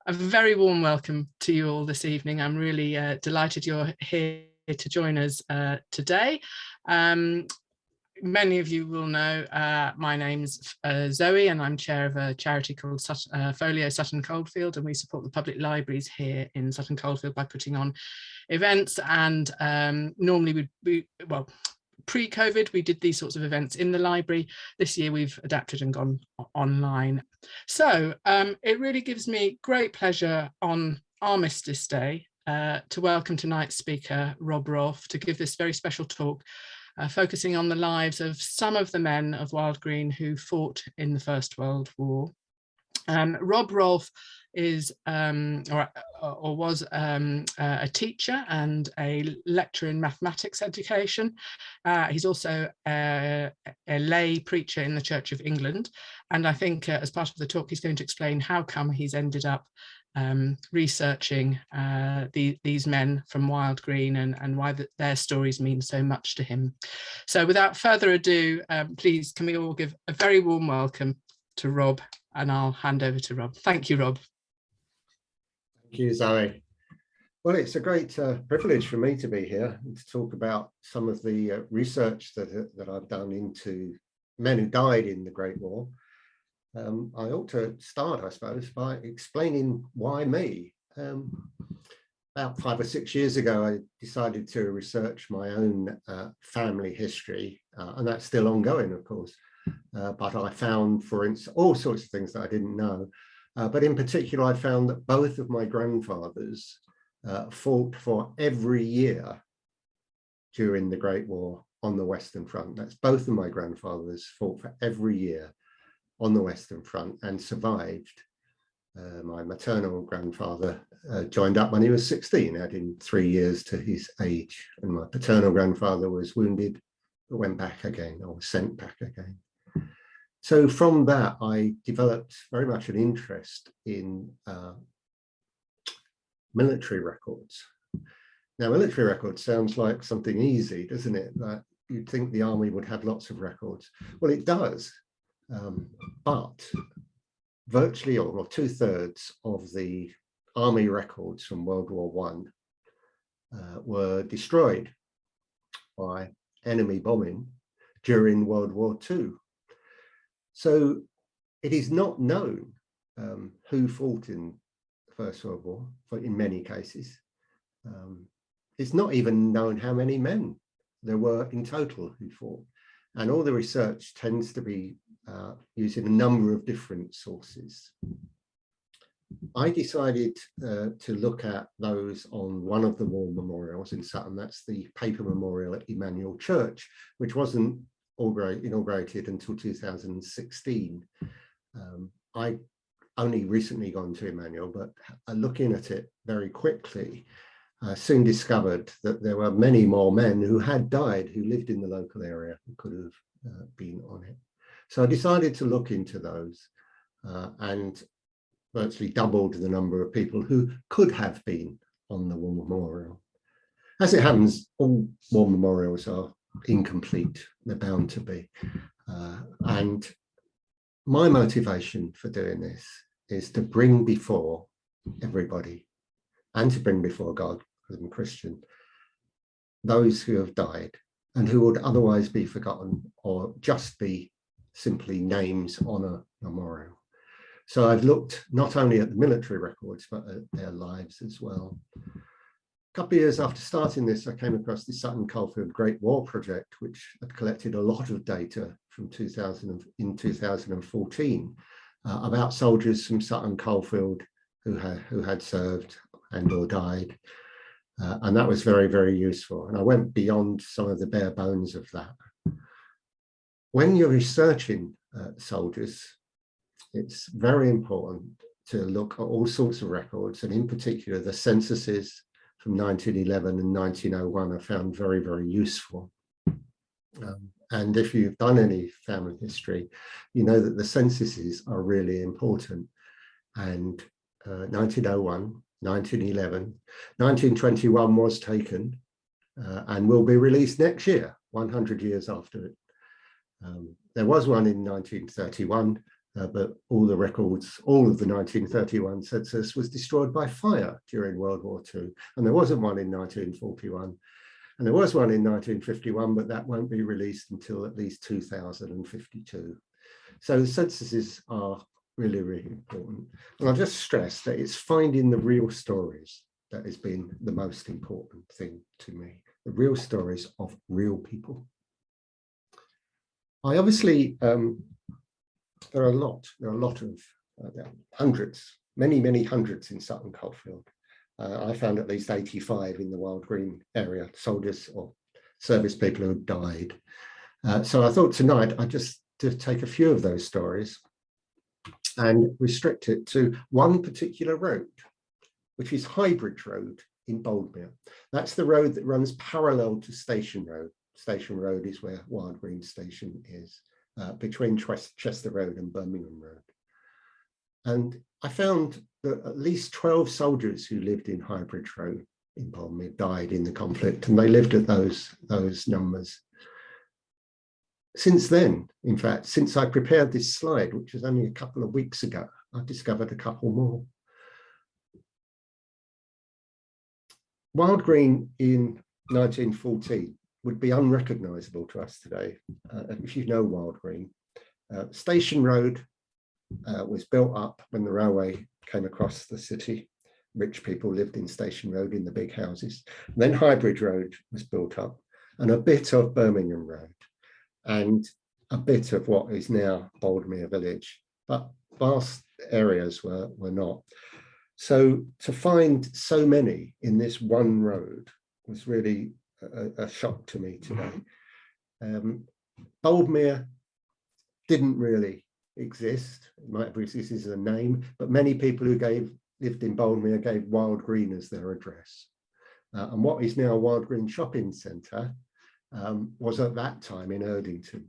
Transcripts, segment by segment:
A very warm welcome to you all this evening. I'm really delighted you're here to join us today. Many of you will know my name's Zoe, and I'm chair of a charity called FOLIO Sutton Coldfield, and we support the public libraries here in Sutton Coldfield by putting on events. And normally well, pre-COVID, we did these sorts of events in the library. This year we've adapted and gone online. So it really gives me great pleasure on Armistice Day to welcome tonight's speaker, Rob Rolfe, to give this very special talk, focusing on the lives of some of the men of Wylde Green who fought in the First World War. Rob Rolfe is or was a teacher and a lecturer in mathematics education. He's also a lay preacher in the Church of England, and I think as part of the talk he's going to explain how come he's ended up researching these men from Wylde Green and why their stories mean so much to him. So without further ado, please can we all give a very warm welcome to Rob, and I'll hand over to Rob. Thank you, Rob. Thank you, Zoe. Well, it's a great privilege for me to be here and to talk about some of the research that I've done into men who died in the Great War. I ought to start, I suppose, by explaining why me. About 5 or 6 years ago, I decided to research my own family history, and that's still ongoing, of course. But I found, for instance, all sorts of things that I didn't know. But in particular, I found that both of my grandfathers fought for every year during the Great War on the Western Front. That's both of my grandfathers fought for every year on the Western Front and survived. My maternal grandfather joined up when he was 16, adding 3 years to his age. And my paternal grandfather was wounded, but went back again, or was sent back again. So from that, I developed very much an interest in military records. Now, military records sounds like something easy, doesn't it? That you'd think the army would have lots of records. Well, it does, but virtually all, or 2/3 of the army records from World War I were destroyed by enemy bombing during World War II. So it is not known who fought in the First World War, in many cases. It's not even known how many men there were in total who fought. And all the research tends to be using a number of different sources. I decided to look at those on one of the war memorials in Sutton. That's the paper memorial at Emmanuel Church, which wasn't inaugurated until 2016. I only recently gone to Emmanuel, but looking at it very quickly, soon discovered that there were many more men who had died, who lived in the local area, who could have been on it. So I decided to look into those and virtually doubled the number of people who could have been on the war memorial. As it happens, all war memorials are incomplete, they're bound to be. And my motivation for doing this is to bring before everybody, and to bring before God, because I'm Christian, those who have died and who would otherwise be forgotten or just be simply names on a memorial. So I've looked not only at the military records, but at their lives as well. A couple of years after starting this, I came across the Sutton Coldfield Great War Project, which had collected a lot of data from 2014 about soldiers from Sutton Coldfield who had served and or died. And that was very, very useful. And I went beyond some of the bare bones of that. When you're researching soldiers, it's very important to look at all sorts of records, and in particular, the censuses from 1911 and 1901 are found very, very useful. And if you've done any family history, you know that the censuses are really important. And 1901, 1911, 1921 was taken and will be released next year, 100 years after it. There was one in 1931, but all the records, all of the 1931 census was destroyed by fire during World War II. And there wasn't one in 1941. And there was one in 1951, but that won't be released until at least 2052. So the censuses are really, really important. And I'll just stress that it's finding the real stories that has been the most important thing to me, the real stories of real people. I obviously, there are a lot of hundreds, many hundreds in Sutton Coldfield. I found at least 85 in the Wylde Green area, soldiers or service people who have died. So I thought tonight I'd just take a few of those stories and restrict it to one particular road, which is Highbridge Road in Boldmere. That's the road that runs parallel to Station Road. Station Road is where Wylde Green Station is, between Chester Road and Birmingham Road. And I found that at least 12 soldiers who lived in Highbridge Road in Boldmere died in the conflict, and they lived at those numbers. Since then, in fact, since I prepared this slide, which was only a couple of weeks ago, I've discovered a couple more. Wylde Green in 1914 would be unrecognisable to us today, if you know Wylde Green. Station Road was built up when the railway came across the city. Rich people lived in Station Road in the big houses. And then Highbridge Road was built up, and a bit of Birmingham Road, and a bit of what is now Boldmere Village, but vast areas were not. So to find so many in this one road was really a shock to me today. Boldmere didn't really exist. It might have existed as a name, but many people who lived in Boldmere gave Wylde Green as their address. And what is now Wylde Green Shopping Centre was at that time in Erdington.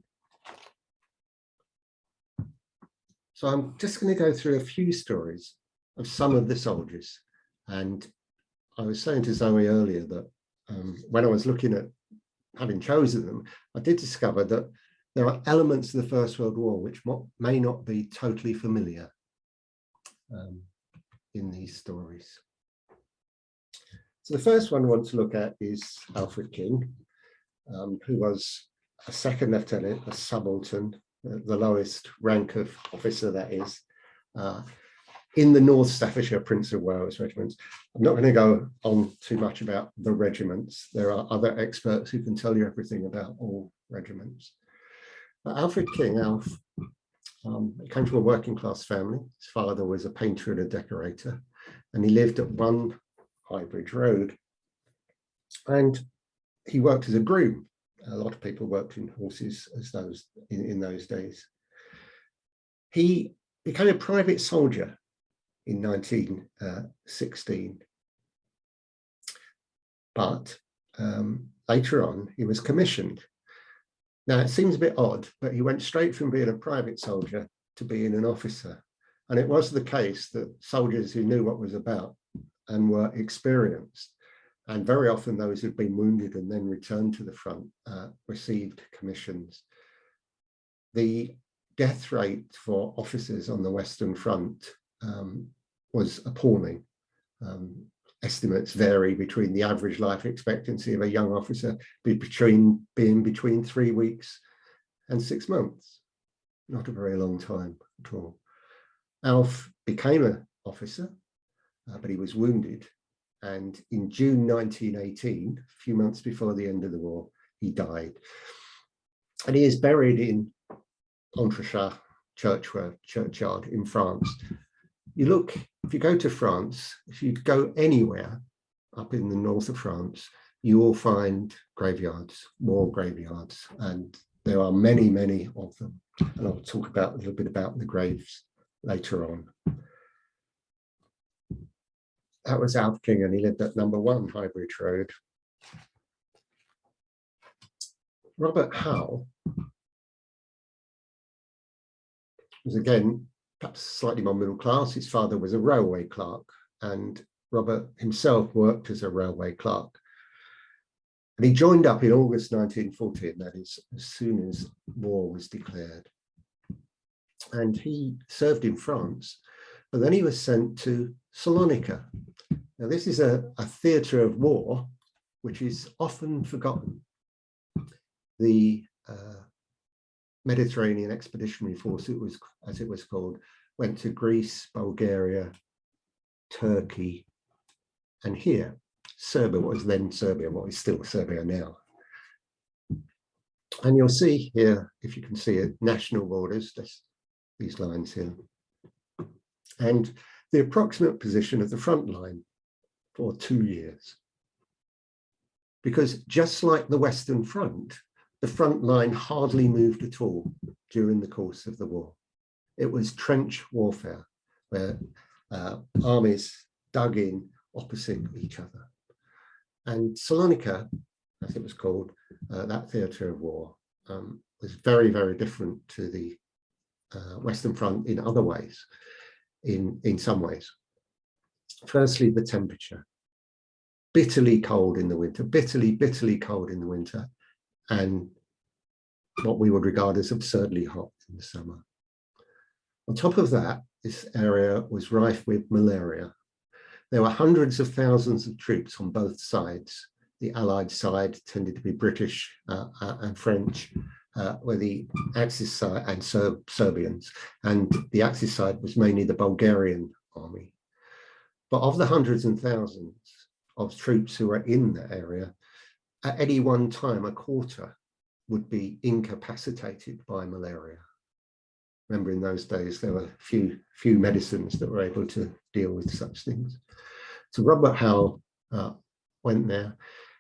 So I'm just going to go through a few stories of some of the soldiers. And I was saying to Zoe earlier that when I was looking at having chosen them, I did discover that there are elements of the First World War which may not be totally familiar in these stories. So the first one I want to look at is Alfred King, who was a second lieutenant, a subaltern, the lowest rank of officer that is, in the North Staffordshire Prince of Wales regiments. I'm not going to go on too much about the regiments. There are other experts who can tell you everything about all regiments. But Alfred King, Alf, came from a working class family. His father was a painter and a decorator, and he lived at 1 Highbridge Road. And he worked as a groom. A lot of people worked in horses as in those days. He became a private soldier in 1916. But later on, he was commissioned. Now, it seems a bit odd, but he went straight from being a private soldier to being an officer. And it was the case that soldiers who knew what was about and were experienced, and very often those who'd been wounded and then returned to the front, received commissions. The death rate for officers on the Western Front was appalling. Estimates vary between the average life expectancy of a young officer being between 3 weeks and 6 months. Not a very long time at all. Alf became an officer, but he was wounded. And in June 1918, a few months before the end of the war, he died. And he is buried in Infantry churchyard in France. You look, if you go to France, if you go anywhere up in the north of France, you will find graveyards, war graveyards, and there are many, many of them. And I'll talk a little bit about the graves later on. That was Alf King, and he lived at number 1 Highbridge Road. Robert Howell was, again, perhaps slightly more middle class. His father was a railway clerk, and Robert himself worked as a railway clerk. And he joined up in August 1914, that is, as soon as war was declared. And he served in France, but then he was sent to Salonika. Now, this is a theatre of war, which is often forgotten. The Mediterranean Expeditionary Force, as it was called, went to Greece, Bulgaria, Turkey, and here, Serbia, what was then Serbia, what is still Serbia now. And you'll see here, if you can see it, national borders, these lines here, and the approximate position of the front line for 2 years. Because just like the Western Front, the front line hardly moved at all during the course of the war. It was trench warfare, where armies dug in opposite each other. And Salonika, as it was called, that theatre of war, was very, very different to the Western Front in other ways, in some ways. Firstly, the temperature. Bitterly cold in the winter, bitterly cold in the winter, and what we would regard as absurdly hot in the summer. On top of that, this area was rife with malaria. There were hundreds of thousands of troops on both sides. The Allied side tended to be British and French, where the Axis side and Serbians, and the Axis side was mainly the Bulgarian army. But of the hundreds and thousands of troops who were in the area, at any one time, a quarter would be incapacitated by malaria. Remember, in those days, there were few medicines that were able to deal with such things. So Robert Howell went there.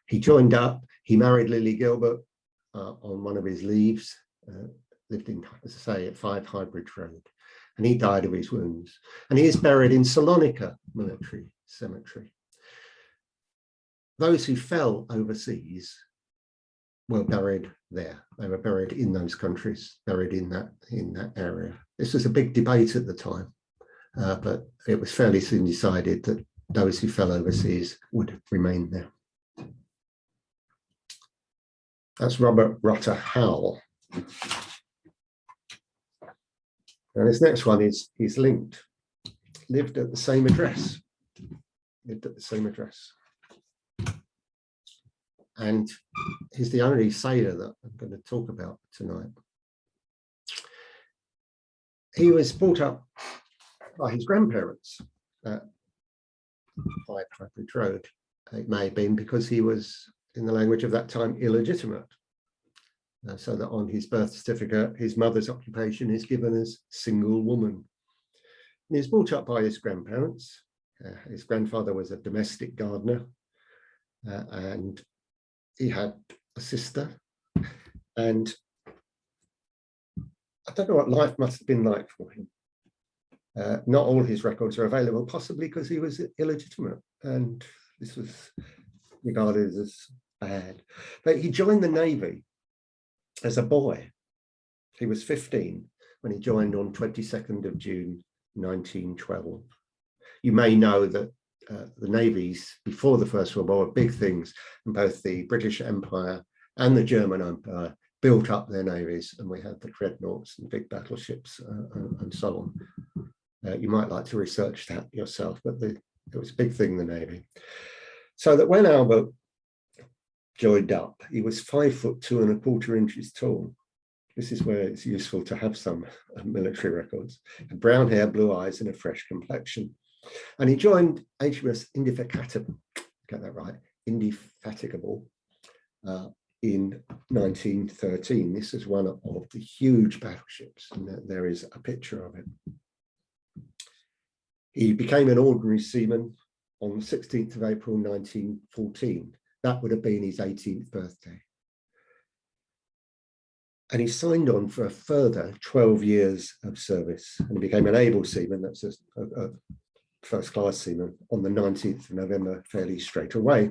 He joined up. He married Lily Gilbert on one of his leaves, lived in, as I say, at 5 Highbridge Road. And he died of his wounds. And he is buried in Salonika Military Cemetery. Those who fell overseas were buried there. They were buried in those countries, buried in that area. This was a big debate at the time, but it was fairly soon decided that those who fell overseas would remain there. That's Robert Rutter Howell. And this next one is linked. Lived at the same address. Lived at the same address. And he's the only sailor that I'm going to talk about tonight. He was brought up by his grandparents at 5 Highbridge Road. It may have been because he was, in the language of that time, illegitimate. So that on his birth certificate, his mother's occupation is given as single woman. And he was brought up by his grandparents. His grandfather was a domestic gardener, and he had a sister. And I don't know what life must have been like for him. Not all his records are available, possibly because he was illegitimate, and this was regarded as bad. But he joined the Navy as a boy. He was 15 when he joined on 22nd of June 1912. You may know that the navies before the First World War were big things, and both the British Empire and the German Empire built up their navies, and we had the dreadnoughts and big battleships and so on. You might like to research that yourself, but it was a big thing, the Navy. So that when Albert joined up, he was 5'2" and tall. This is where it's useful to have some military records. Had brown hair, blue eyes, and a fresh complexion. And he joined HMS Indefatigable, get that right, Indefatigable, in 1913. This is one of the huge battleships, and there is a picture of it. He became an ordinary seaman on the 16th of April 1914. That would have been his 18th birthday. And he signed on for a further 12 years of service, and he became an able seaman, that's a first-class seaman, on the 19th of November, fairly straight away.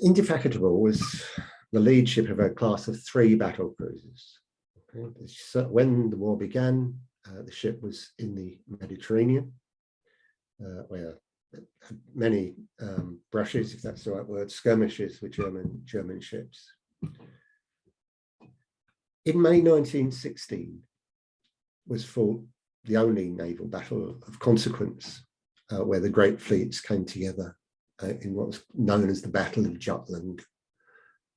Indefatigable was the lead ship of a class of 3 battle cruisers. When the war began, the ship was in the Mediterranean, where many brushes, if that's the right word, skirmishes with German ships. In May 1916 was fought the only naval battle of consequence where the great fleets came together in what was known as the Battle of Jutland.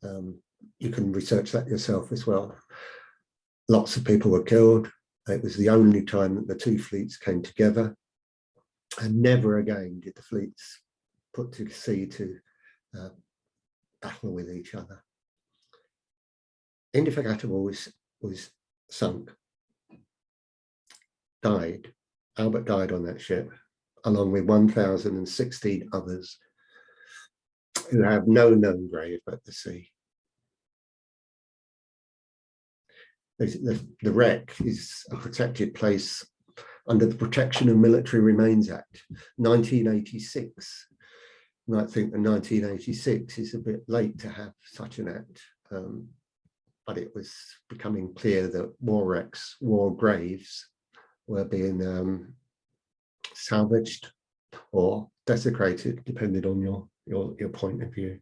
You can research that yourself as well. Lots of people were killed. It was the only time that the two fleets came together, and never again did the fleets put to sea to battle with each other. Indefatigable was sunk, died. Albert died on that ship, along with 1,016 others who have no known grave at the sea. The wreck is a protected place under the Protection of Military Remains Act, 1986. You might think that 1986 is a bit late to have such an act, but it was becoming clear that war wrecks, war graves, were being salvaged or desecrated, depending on your point of view.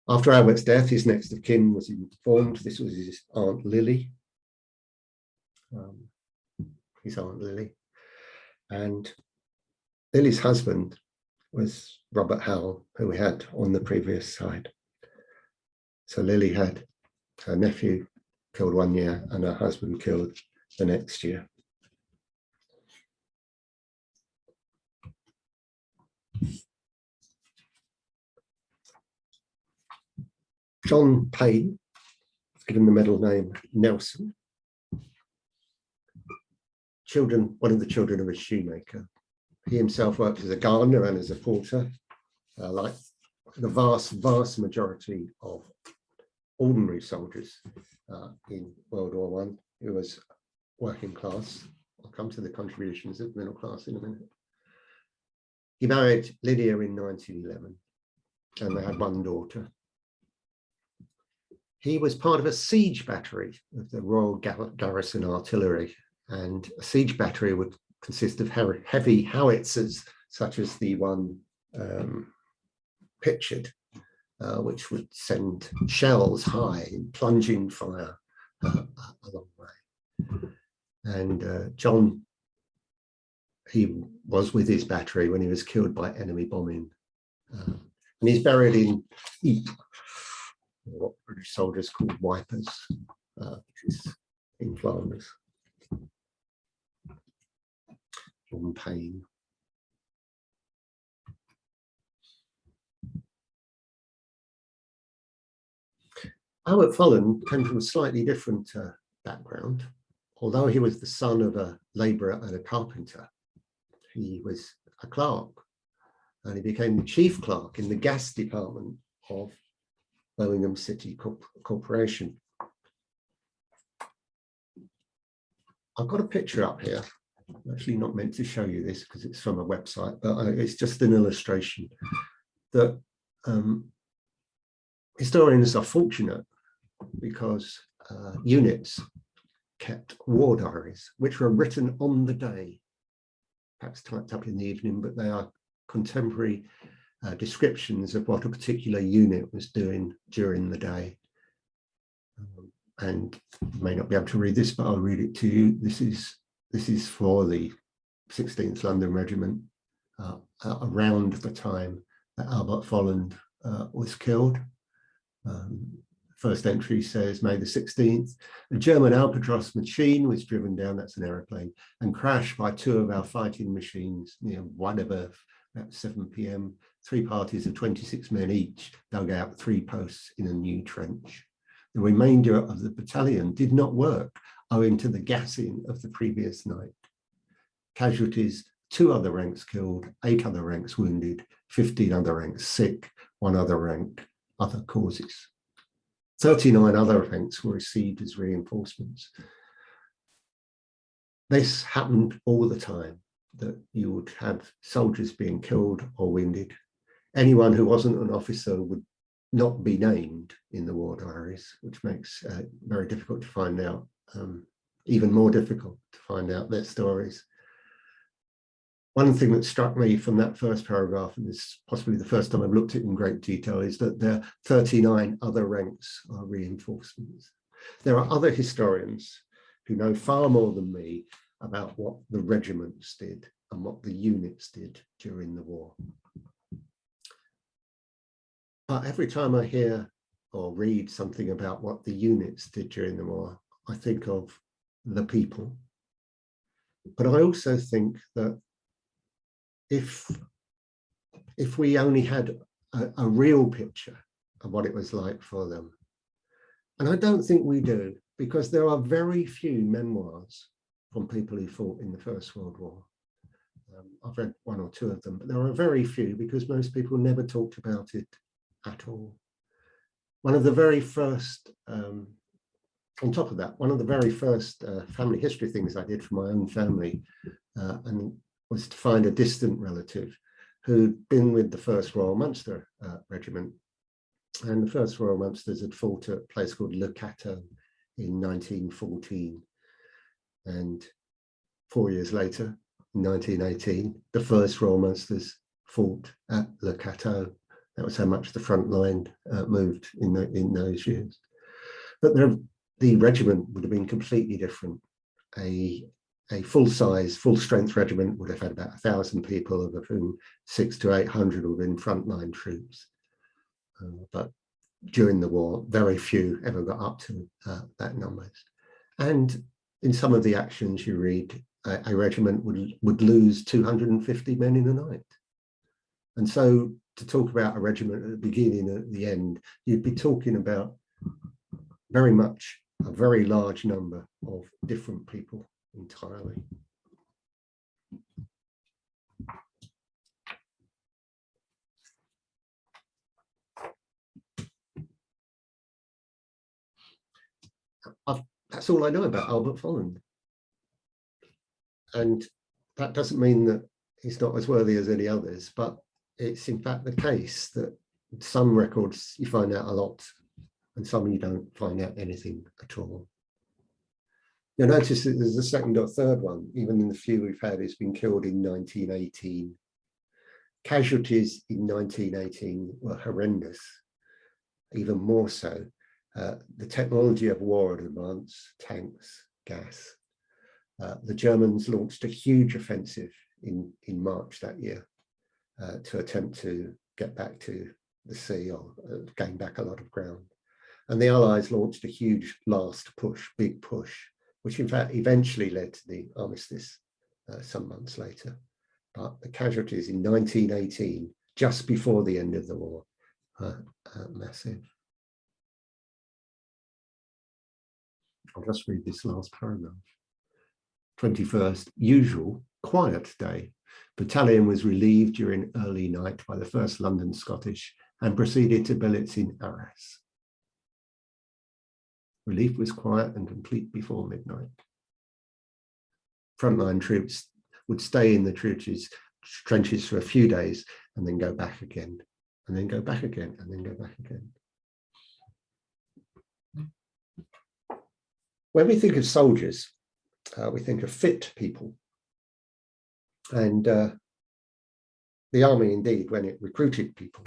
After Albert's death, his next of kin was informed. This was his Aunt Lily. His Aunt Lily. And Lily's husband was Robert Howell, who we had on the previous slide. So Lily had her nephew killed 1 year and her husband killed the next year. John Payne, given the middle name Nelson. One of the children of a shoemaker. He himself worked as a gardener and as a porter, like the vast majority of ordinary soldiers in World War I, who was working class. I'll come to the contributions of the middle class in a minute. He married Lydia in 1911, and they had one daughter. He was part of a siege battery of the Royal Garrison Artillery, and a siege battery would consist of heavy howitzers, such as the one pictured, which would send shells high in plunging fire a long way. And John, he was with his battery when he was killed by enemy bombing. And he's buried in what British soldiers called wipers, which is in Flanders. John Payne. Albert Folland came from a slightly different background. Although he was the son of a labourer and a carpenter, he was a clerk, and he became the chief clerk in the gas department of Birmingham City Corporation. I've got a picture up here. I'm actually not meant to show you this because it's from a website, but it's just an illustration that historians are fortunate because units kept war diaries, which were written on the day, perhaps typed up in the evening, but they are contemporary descriptions of what a particular unit was doing during the day. And you may not be able to read this, but I'll read it to you. This is for the 16th London Regiment around the time that Albert Folland was killed. First entry says, May the 16th, a German Albatross machine was driven down, that's an aeroplane, and crashed by two of our fighting machines near Wylde at 7 p.m. 3 parties of 26 men each dug out 3 posts in a new trench. The remainder of the battalion did not work owing to the gassing of the previous night. Casualties, 2 other ranks killed, 8 other ranks wounded, 15 other ranks sick, 1 other rank, other causes. 39 other ranks were received as reinforcements. This happened all the time, that you would have soldiers being killed or wounded. Anyone who wasn't an officer would not be named in the war diaries, which makes it very difficult to find out, even more difficult to find out their stories. One thing that struck me from that first paragraph, and this is possibly the first time I've looked at it in great detail, is that there are 39 other ranks are reinforcements. There are other historians who know far more than me about what the regiments did and what the units did during the war. But every time I hear or read something about what the units did during the war, I think of the people. But I also think that if we only had a real picture of what it was like for them, and I don't think we do, because there are very few memoirs from people who fought in the First World War. I've read one or two of them, but there are very few because most people never talked about it at all. One of the very first, on top of that, one of the very first family history things I did for my own family and was to find a distant relative who'd been with the 1st Royal Munster Regiment. And the 1st Royal Munsters had fought at a place called Le Cateau in 1914. And 4 years later, in 1918, the 1st Royal Munsters fought at Le Cateau. That was how much the front line moved in those years. But the regiment would have been completely different. A full-size, full-strength regiment would have had about 1,000 people, of whom 600 to 800 would have been frontline troops. But during the war, very few ever got up to that numbers. And in some of the actions you read, a regiment would lose 250 men in a night. And so to talk about a regiment at the beginning and at the end, you'd be talking about very much a very large number of different people entirely. That's all I know about Albert Folland. And that doesn't mean that he's not as worthy as any others, but it's in fact the case that some records you find out a lot and some you don't find out anything at all. You'll notice that there's a second or third one, even in the few we've had, who's been killed in 1918. Casualties in 1918 were horrendous, even more so. The technology of war had advanced, tanks, gas. The Germans launched a huge offensive in March that year to attempt to get back to the sea or gain back a lot of ground. And the Allies launched a huge last push, big push, which in fact eventually led to the armistice some months later. But the casualties in 1918, just before the end of the war, massive. I'll just read this last paragraph. 21st, usual, quiet day. Battalion was relieved during early night by the 1st London Scottish and proceeded to billets in Arras. Relief was quiet and complete before midnight. Frontline troops would stay in the trenches for a few days and then go back again, and then go back again, and then go back again. When we think of soldiers, we think of fit people. And the army, indeed, when it recruited people,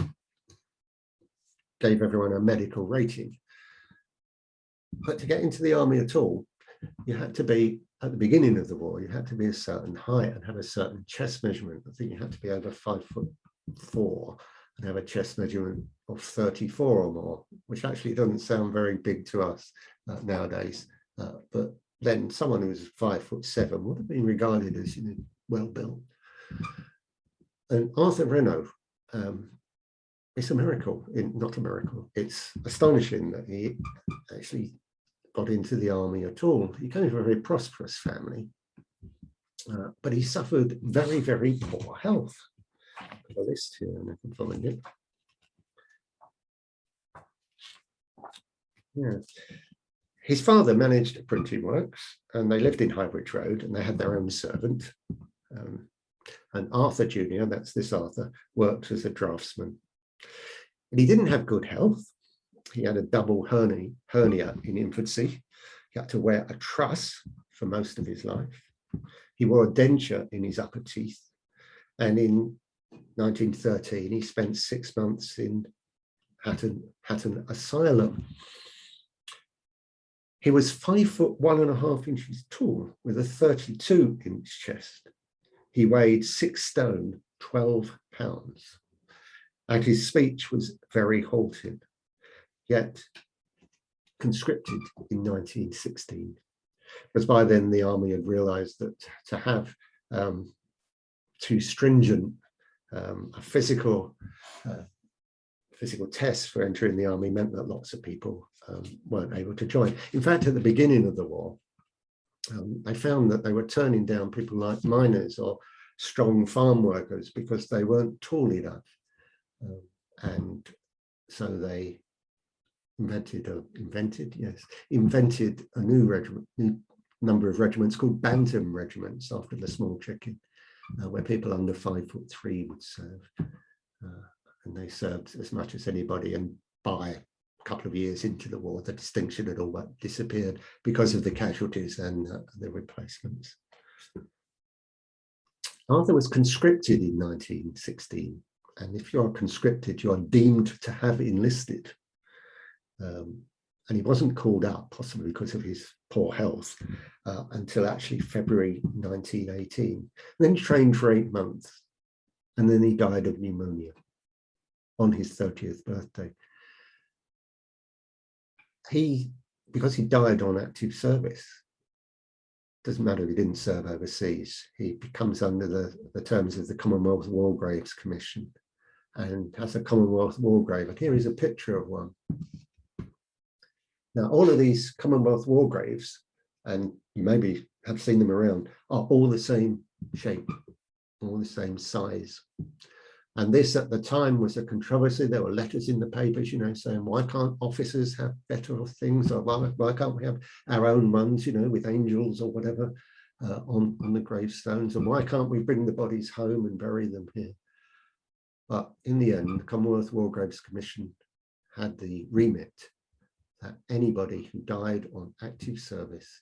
gave everyone a medical rating. But to get into the army at all, you had to be, at the beginning of the war, you had to be a certain height and have a certain chest measurement. I think you had to be over 5'4" and have a chest measurement of 34 or more, which actually doesn't sound very big to us nowadays. But then someone who was 5'7" would have been regarded as, well built. And Arthur Renaud, it's a miracle, not a miracle. It's astonishing that he actually got into the army at all. He came from a very prosperous family, but he suffered very, very poor health. I've got a list here and I can find it. Yeah. His father managed a printing works and they lived in Highbridge Road and they had their own servant. And Arthur Jr., that's this Arthur, worked as a draftsman. And he didn't have good health. He had a double hernia in infancy. He had to wear a truss for most of his life. He wore a denture in his upper teeth. And in 1913, he spent 6 months in Hatton Asylum. He was 5'1.5" tall with a 32-inch chest. He weighed 6 stone, 12 pounds. And his speech was very halting, yet conscripted in 1916. Because by then the army had realised that to have too stringent a physical test for entering the army meant that lots of people weren't able to join. In fact, at the beginning of the war, they found that they were turning down people like miners or strong farm workers because they weren't tall enough. And so they invented a new number of regiments called bantam regiments after the small chicken, where people under 5'3" would serve. And they served as much as anybody, and by a couple of years into the war, the distinction had all but disappeared because of the casualties and the replacements. Arthur was conscripted in 1916, and if you're conscripted, you are deemed to have enlisted. And he wasn't called up, possibly because of his poor health, until actually February 1918. Then he trained for 8 months, and then he died of pneumonia on his 30th birthday. Because he died on active service, doesn't matter if he didn't serve overseas, he becomes under the terms of the Commonwealth War Graves Commission and has a Commonwealth War Grave. And here is a picture of one. Now, all of these Commonwealth War Graves, and you maybe have seen them around, are all the same shape, all the same size. And this at the time was a controversy. There were letters in the papers, saying, why can't officers have better things? Or why can't we have our own ones, with angels or whatever on the gravestones? And why can't we bring the bodies home and bury them here? But in the end, the Commonwealth War Graves Commission had the remit that anybody who died on active service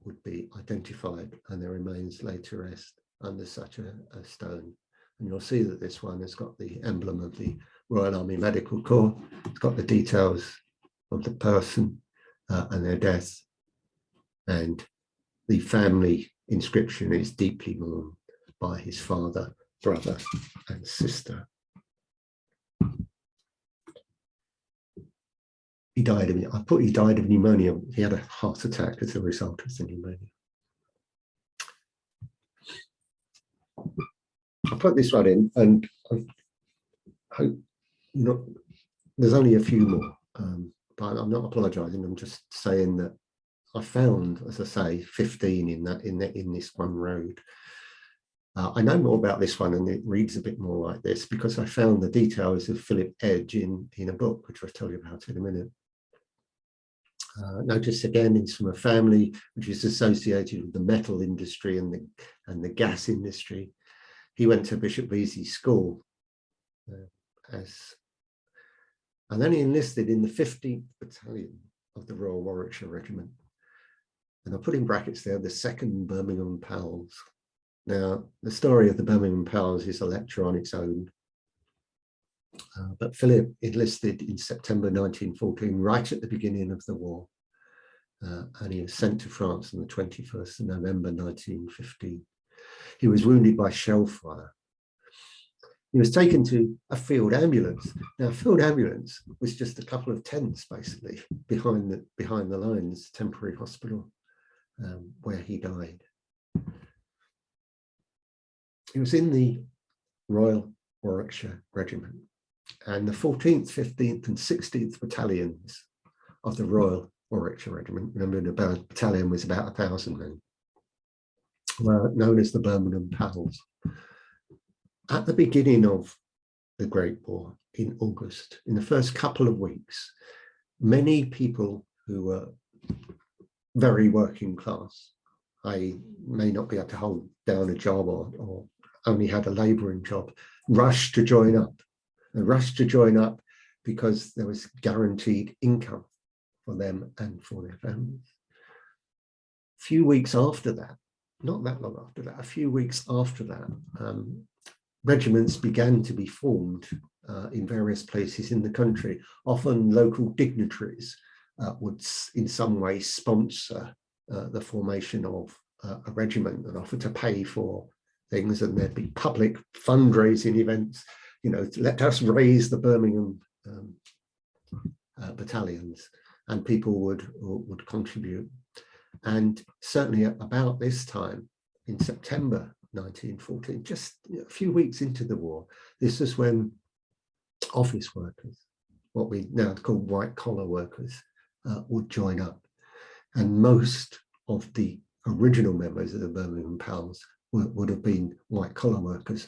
would be identified and their remains laid to rest under such a stone. And you'll see that this one has got the emblem of the Royal Army Medical Corps. It's got the details of the person and their death. And the family inscription is deeply mourned by his father, brother, and sister. He died of pneumonia. He had a heart attack as a result of the pneumonia. I put this one in, and I hope there's only a few more, but I'm not apologising. I'm just saying that I found, as I say, 15 in this one road. I know more about this one, and it reads a bit more like this because I found the details of Phillip Edge in a book, which I'll tell you about in a minute. Notice again, it's from a family which is associated with the metal industry and the gas industry. He went to Bishop Vesey's school and then he enlisted in the 15th Battalion of the Royal Warwickshire Regiment. And I put in brackets there, the 2nd Birmingham Pals. Now, the story of the Birmingham Pals is a lecture on its own. But Philip enlisted in September 1914, right at the beginning of the war. And he was sent to France on the 21st of November 1915. He was wounded by shell fire. He was taken to a field ambulance. Now, a field ambulance was just a couple of tents, basically, behind the lines, temporary hospital, where he died. He was in the Royal Warwickshire Regiment, and the 14th, 15th and 16th Battalions of the Royal Warwickshire Regiment, remember the battalion was about 1,000 men, were known as the Birmingham Pals. At the beginning of the Great War in August, in the first couple of weeks, many people who were very working class, i.e. may not be able to hold down a job or only had a labouring job, rushed to join up. They rushed to join up because there was guaranteed income for them and for their families. A few weeks after that, not that long after that, a few weeks after that, regiments began to be formed in various places in the country. Often local dignitaries would in some way sponsor the formation of a regiment and offer to pay for things, and there'd be public fundraising events, you know, let us raise the Birmingham battalions, and people would contribute. And certainly about this time, in September 1914, just a few weeks into the war, this is when office workers, what we now call white collar workers, would join up. And most of the original members of the Birmingham Pals would have been white collar workers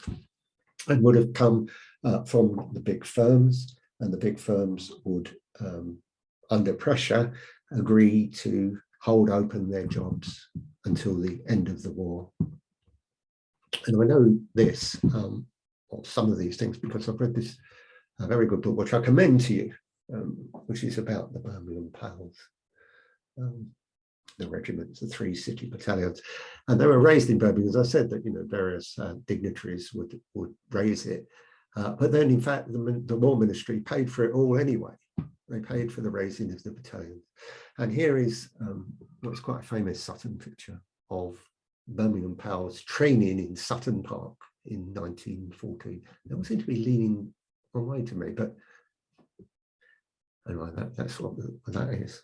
and would have come from the big firms, and the big firms would, under pressure, agree to hold open their jobs until the end of the war. And I know this, or some of these things, because I've read this very good book, which I commend to you, which is about the Birmingham Pals, the regiments, the 3 city battalions. And they were raised in Birmingham, as I said, that, you know, various dignitaries would raise it. But then, in fact, the War Ministry paid for it all anyway. They paid for the raising of the battalion. And here is what's quite a famous Sutton picture of Birmingham Pals training in Sutton Park in 1914. They all seem to be leaning one way to me, but anyway, that's what that is.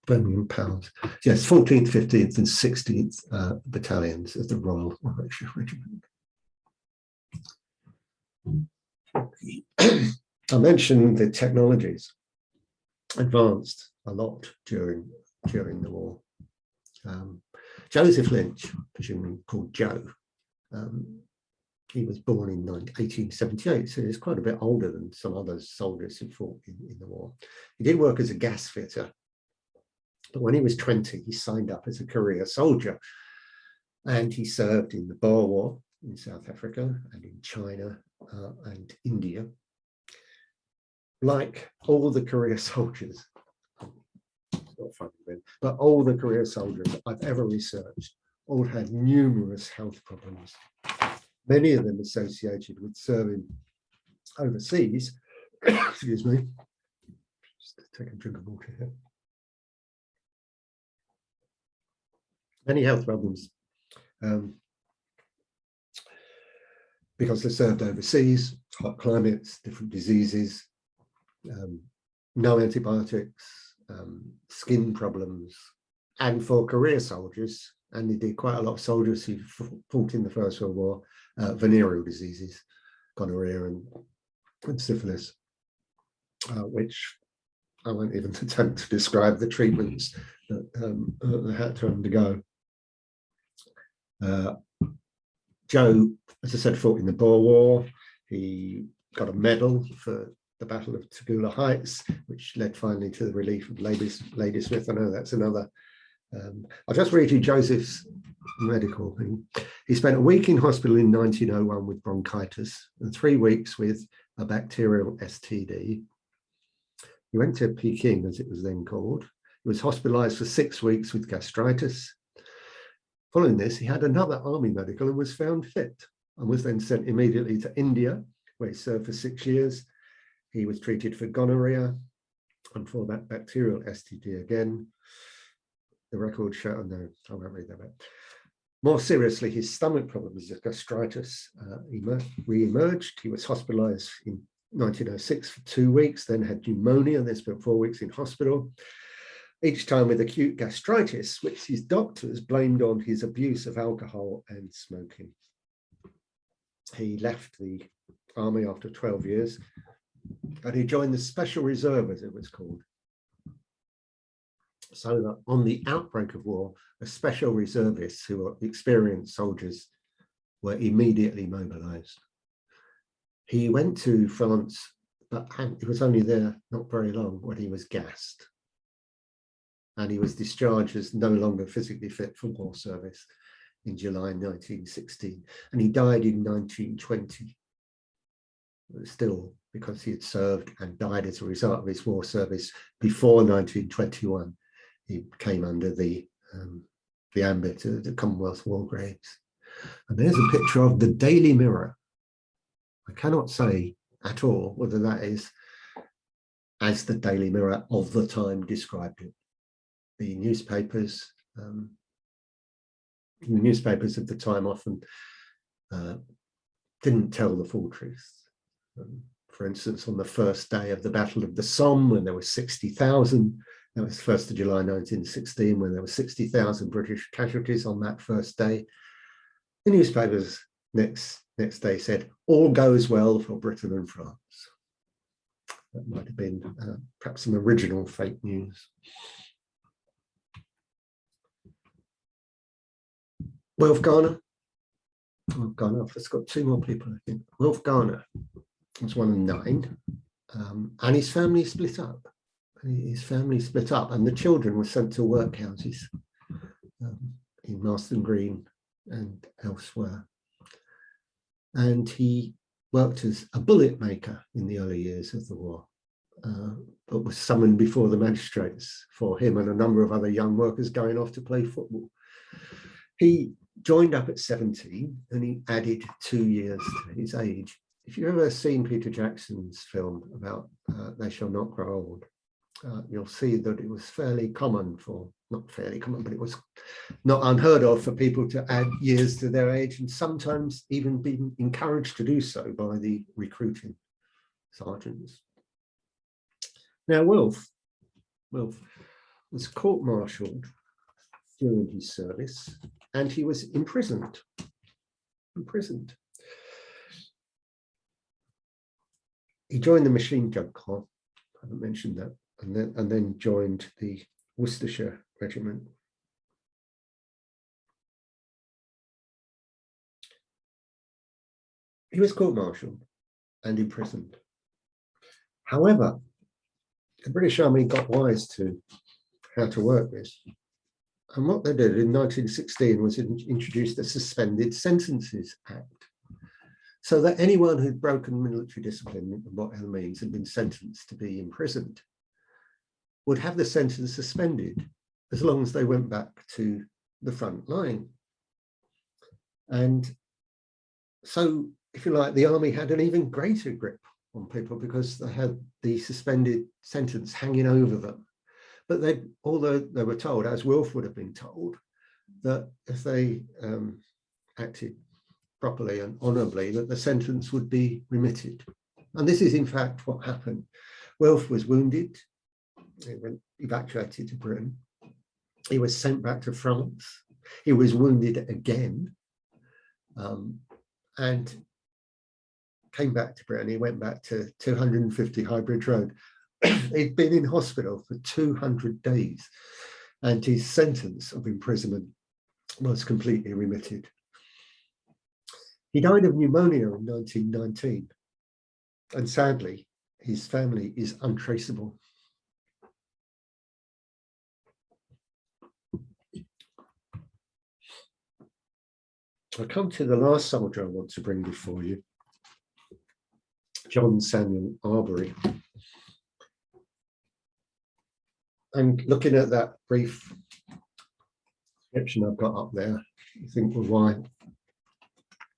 Birmingham Pals. Yes, 14th, 15th and 16th battalions of the Royal Warwickshire Regiment. I mentioned the technologies advanced a lot during the war. Joseph Lynch, presumably called Joe, he was born in 1878, so he's quite a bit older than some other soldiers who fought in the war. He did work as a gas fitter, but when he was 20, he signed up as a career soldier, and he served in the Boer War in South Africa and in China and India. Like all the career soldiers, not funny, but all the career soldiers I've ever researched all had numerous health problems, many of them associated with serving overseas. Excuse me, just take a drink of water here. Many health problems because they served overseas, hot climates, different diseases, no antibiotics, skin problems, and for career soldiers, and indeed quite a lot of soldiers who fought in the First World War, venereal diseases, gonorrhea and syphilis, which I won't even attempt to describe the treatments that they had to undergo. Joe, as I said, fought in the Boer War. He got a medal for the Battle of Tagula Heights, which led finally to the relief of Ladysmith. I know that's another. I'll just read you Joseph's medical thing. He spent a week in hospital in 1901 with bronchitis and 3 weeks with a bacterial STD. He went to Peking, as it was then called. He was hospitalized for 6 weeks with gastritis. Following this, he had another army medical and was found fit, and was then sent immediately to India, where he served for 6 years. He was treated for gonorrhea and for that bacterial STD again. The record show, no, I won't read that bit. More seriously, his stomach problems of gastritis re-emerged. He was hospitalized in 1906 for 2 weeks, then had pneumonia, and then spent 4 weeks in hospital, each time with acute gastritis, which his doctors blamed on his abuse of alcohol and smoking. He left the army after 12 years, and he joined the Special Reserve, as it was called. So that on the outbreak of war, the special reservists, who were experienced soldiers, were immediately mobilized. He went to France, but he was only there not very long when he was gassed. And he was discharged as no longer physically fit for war service in July 1916. And he died in 1920. Still, because he had served and died as a result of his war service before 1921, he came under the the ambit of the Commonwealth War Graves. And there's a picture of the Daily Mirror. I cannot say at all whether that is as the Daily Mirror of the time described it. The newspapers of the time often didn't tell the full truth. For instance, on the first day of the Battle of the Somme, when there were 60,000, that was 1st of July 1916, when there were 60,000 British casualties on that first day, the newspapers next day said, all goes well for Britain and France. That might have been perhaps some original fake news. Wilf Garner. I've just got 2 more people, I think. Wilf Garner was one of 9, and his family split up. And the children were sent to workhouses in Marston Green and elsewhere. And he worked as a bullet maker in the early years of the war, but was summoned before the magistrates for him and a number of other young workers going off to play football. He joined up at 17 and he added 2 years to his age. If you've ever seen Peter Jackson's film about They Shall Not Grow Old, you'll see that it was fairly common for, not fairly common, but it was not unheard of for people to add years to their age, and sometimes even being encouraged to do so by the recruiting sergeants. Now, Wilf was court-martialed during his service, and he was imprisoned. He joined the Machine Gun Corps, I haven't mentioned that, and then joined the Worcestershire Regiment. He was court-martialed and imprisoned. However, the British Army got wise to how to work this. And what they did in 1916 was introduce the Suspended Sentences Act, so that anyone who'd broken military discipline, whatever means, and been sentenced to be imprisoned, would have the sentence suspended as long as they went back to the front line. And so, if you like, the army had an even greater grip on people because they had the suspended sentence hanging over them. But although they were told, as Wilf would have been told, that if they acted properly and honourably, that the sentence would be remitted. And this is in fact what happened. Wilf was wounded, he went evacuated to Britain. He was sent back to France. He was wounded again and came back to Britain. He went back to 250 Highbridge Road. He'd been in hospital for 200 days and his sentence of imprisonment was completely remitted. He died of pneumonia in 1919, and sadly, his family is untraceable. I come to the last soldier I want to bring before you, John Samuel Arbery. And looking at that brief description I've got up there, you think, well,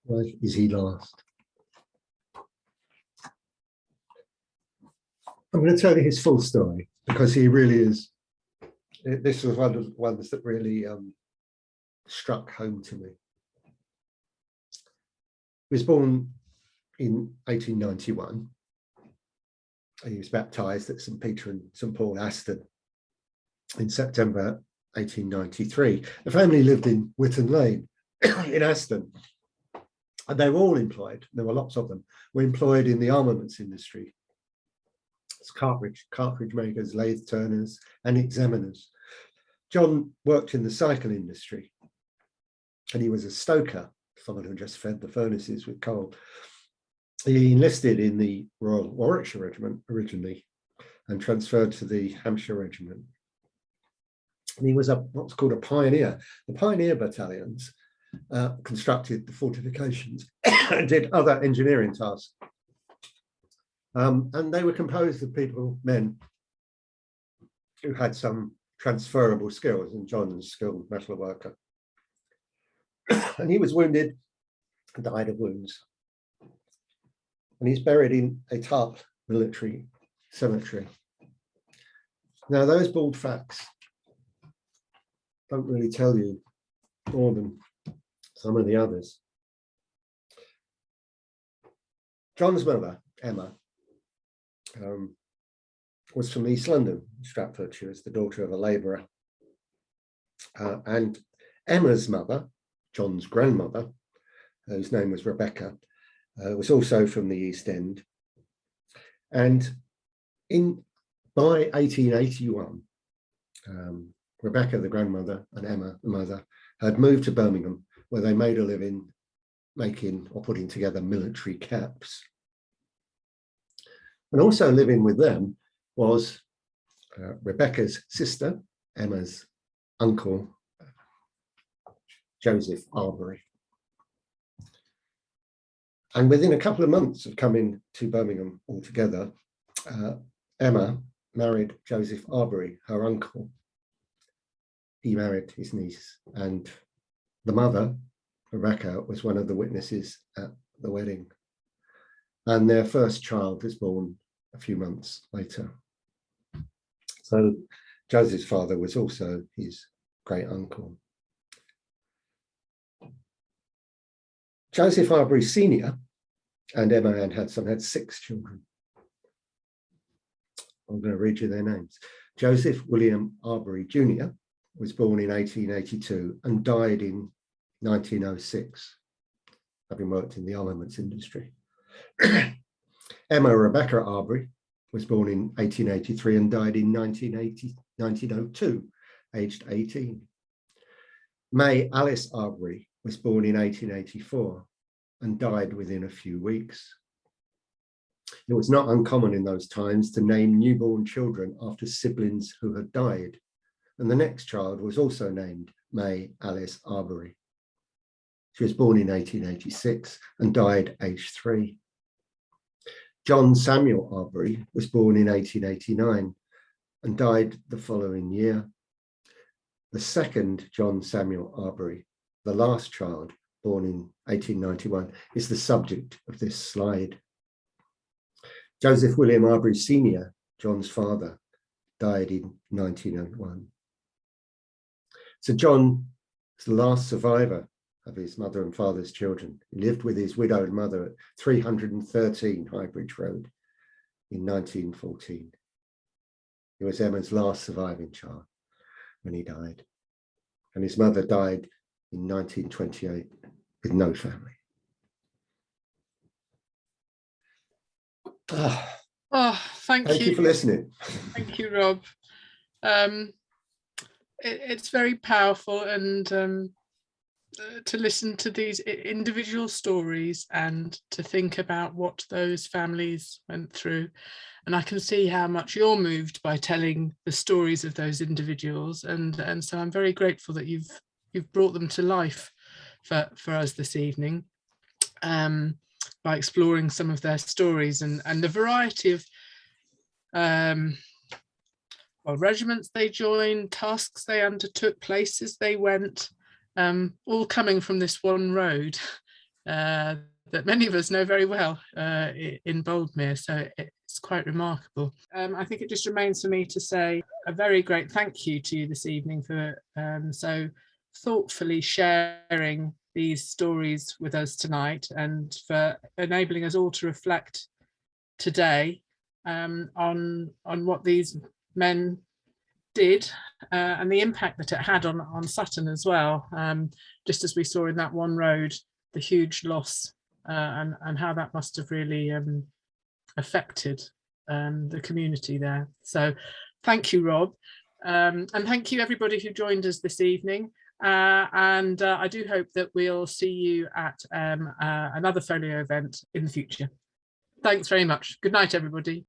why is he last? I'm going to tell you his full story because he really is. This was one of the ones that really struck home to me. He was born in 1891. He was baptised at St Peter and St Paul, Aston, in September 1893. The family lived in Whitton Lane in Aston, and they were all employed. There were lots of them. Were employed in the armaments industry. It's cartridge makers, lathe turners, and examiners. John worked in the cycle industry, and he was a stoker, someone who just fed the furnaces with coal. He enlisted in the Royal Warwickshire Regiment originally, and transferred to the Hampshire Regiment. And he was what's called a pioneer. The pioneer battalions constructed the fortifications and did other engineering tasks. And they were composed of men who had some transferable skills, and John's a skilled metal worker. And he was wounded and died of wounds. And he's buried in a Tart military cemetery. Now, those bald facts don't really tell you more than some of the others. John's mother, Emma, was from East London, Staffordshire. She was the daughter of a labourer. And Emma's mother, John's grandmother, whose name was Rebecca, was also from the East End. And by 1881, Rebecca, the grandmother, and Emma, the mother, had moved to Birmingham, where they made a living making or putting together military caps. And also living with them was Rebecca's sister, Emma's uncle, Joseph Arbery. And within a couple of months of coming to Birmingham altogether, Emma married Joseph Arbery, her uncle. He married his niece, and the mother, Rebecca, was one of the witnesses at the wedding. And their first child was born a few months later. So Joseph's father was also his great uncle. Joseph Arbery Sr. and Emma Ann Hudson had 6 children. I'm going to read you their names. Joseph William Arbery Jr. was born in 1882 and died in 1906, having worked in the armaments industry. Emma Rebecca Arbery was born in 1883 and died in 1902, aged 18. May Alice Arbery was born in 1884 and died within a few weeks. It was not uncommon in those times to name newborn children after siblings who had died, and the next child was also named May Alice Arbery. She was born in 1886 and died aged 3. John Samuel Arbery was born in 1889 and died the following year. The second John Samuel Arbery, the last child, born in 1891, is the subject of this slide. Joseph William Arbery Sr., John's father, died in 1901. So John is the last survivor of his mother and father's children. He lived with his widowed mother at 313 Highbridge Road in 1914. He was Emma's last surviving child when he died. And his mother died in 1928 with no family. Thank you for listening. Thank you, Rob. It's very powerful, and to listen to these individual stories and to think about what those families went through. And I can see how much you're moved by telling the stories of those individuals, and so I'm very grateful that you've brought them to life for us this evening, by exploring some of their stories and the variety of regiments they joined, tasks they undertook, places they went, all coming from this one road that many of us know very well in Boldmere. So it's quite remarkable. I think it just remains for me to say a very great thank you to you this evening for so thoughtfully sharing these stories with us tonight, and for enabling us all to reflect today on what these men did and the impact that it had on Sutton as well, just as we saw in that one road, the huge loss and how that must have really affected the community there. So thank you, Rob, and thank you everybody who joined us this evening, and I do hope that we'll see you at another folio event in the future. Thanks very much. Good night, everybody.